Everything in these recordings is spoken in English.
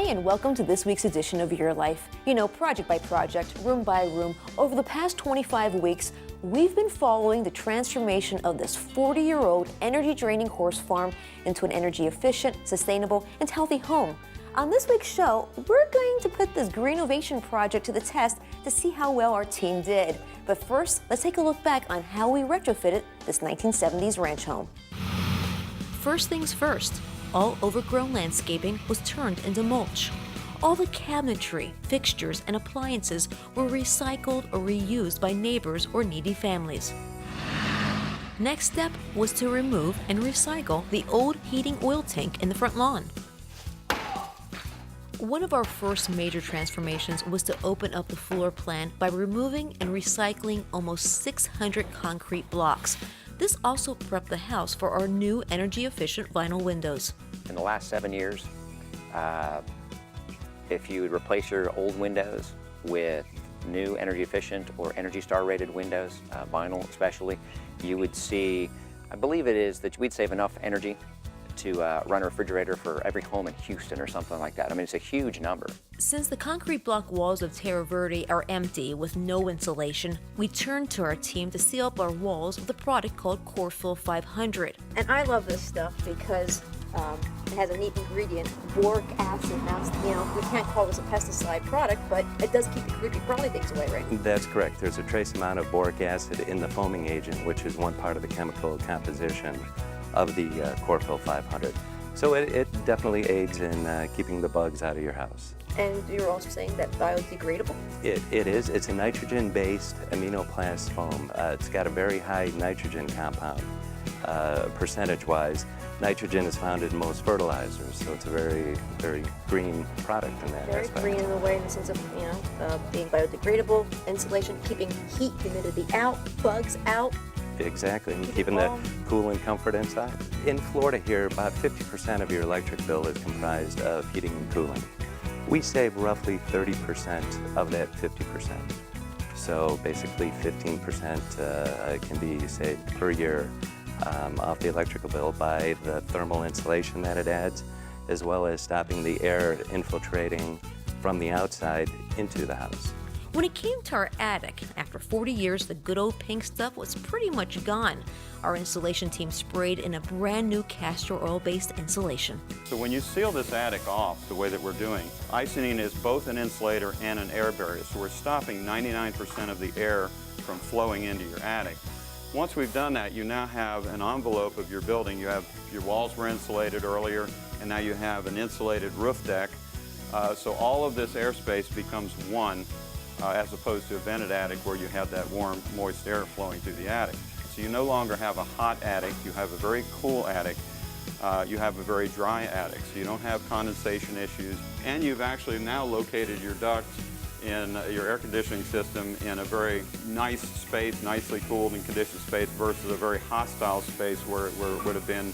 And welcome to this week's edition of Your Life. You know, project by project, room by room, over the past 25 weeks, we've been following the transformation of this 40-year-old energy-draining horse farm into an energy-efficient, sustainable, and healthy home. On this week's show, we're going to put this Greenovation project to the test to see how well our team did. But first, let's take a look back on how we retrofitted this 1970s ranch home. First things first, all overgrown landscaping was turned into mulch. All the cabinetry, fixtures, and appliances were recycled or reused by neighbors or needy families. Next step was to remove and recycle the old heating oil tank in the front lawn. One of our first major transformations was to open up the floor plan by removing and recycling almost 600 concrete blocks. This also prepped the house for our new energy-efficient vinyl windows. In the last 7 years, if you would replace your old windows with new energy-efficient or Energy Star rated windows, vinyl especially, you would see, I believe it is that we'd save enough energy to run a refrigerator for every home in Houston or something like that. I mean, it's a huge number. Since the concrete block walls of Terra Verde are empty with no insulation, we turned to our team to seal up our walls with a product called Fill 500. And I love this stuff because it has a neat ingredient, boric acid. Now, we can't call this a pesticide product, but it does keep the creepy crawly things away, right? That's correct. There's a trace amount of boric acid in the foaming agent, which is one part of the chemical composition of the Fill 500. So it definitely aids in keeping the bugs out of your house. And you're also saying that biodegradable? It is. It's a nitrogen-based aminoplast foam. It's got a very high nitrogen compound, percentage-wise. Nitrogen is found in most fertilizers, so it's a very, very green product in that aspect. Very green in a way, in the sense of being biodegradable, insulation, keeping heat, humidity out, bugs out. Exactly, and keeping the cool and comfort inside. In Florida here, about 50% of your electric bill is comprised of heating and cooling. We save roughly 30% of that 50%. So basically 15% can be saved per year off the electrical bill by the thermal insulation that it adds, as well as stopping the air infiltrating from the outside into the house. When it came to our attic, after 40 years, the good old pink stuff was pretty much gone. Our installation team sprayed in a brand new castor oil-based insulation. So when you seal this attic off the way that we're doing, icing is both an insulator and an air barrier. So we're stopping 99% of the air from flowing into your attic. Once we've done that, you now have an envelope of your building. You have your walls were insulated earlier, and now you have an insulated roof deck. So all of this airspace becomes one. As opposed to a vented attic where you have that warm, moist air flowing through the attic. So you no longer have a hot attic, you have a very cool attic, you have a very dry attic, so you don't have condensation issues, and you've actually now located your ducts in your air conditioning system in a very nice space, nicely cooled and conditioned space versus a very hostile space where it would have been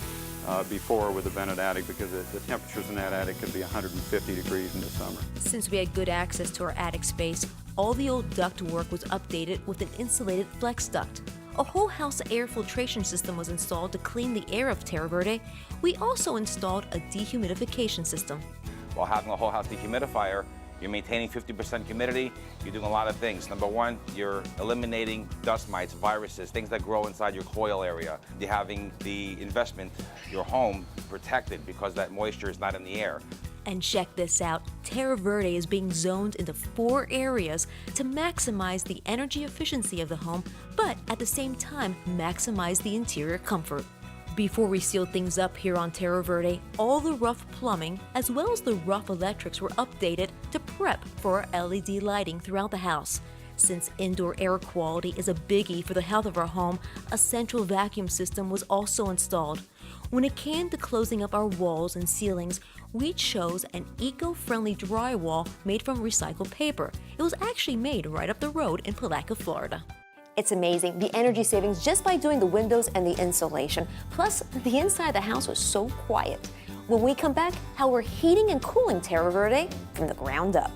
before with a vented attic, because the temperatures in that attic could be 150 degrees in the summer. Since we had good access to our attic space, all the old duct work was updated with an insulated flex duct. A whole house air filtration system was installed to clean the air of Terra Verde. We also installed a dehumidification system. While having a whole house dehumidifier, you're maintaining 50% humidity. You're doing a lot of things. Number one, you're eliminating dust mites, viruses, things that grow inside your coil area. You're having the investment, your home, protected because that moisture is not in the air. And check this out, Terra Verde is being zoned into 4 areas to maximize the energy efficiency of the home, but at the same time, maximize the interior comfort. Before we sealed things up here on Terra Verde, all the rough plumbing as well as the rough electrics were updated to prep for our LED lighting throughout the house. Since indoor air quality is a biggie for the health of our home, a central vacuum system was also installed. When it came to closing up our walls and ceilings, we chose an eco-friendly drywall made from recycled paper. It was actually made right up the road in Palatka, Florida. It's amazing, the energy savings just by doing the windows and the insulation. Plus, the inside of the house was so quiet. When we come back, how we're heating and cooling Terra Verde from the ground up.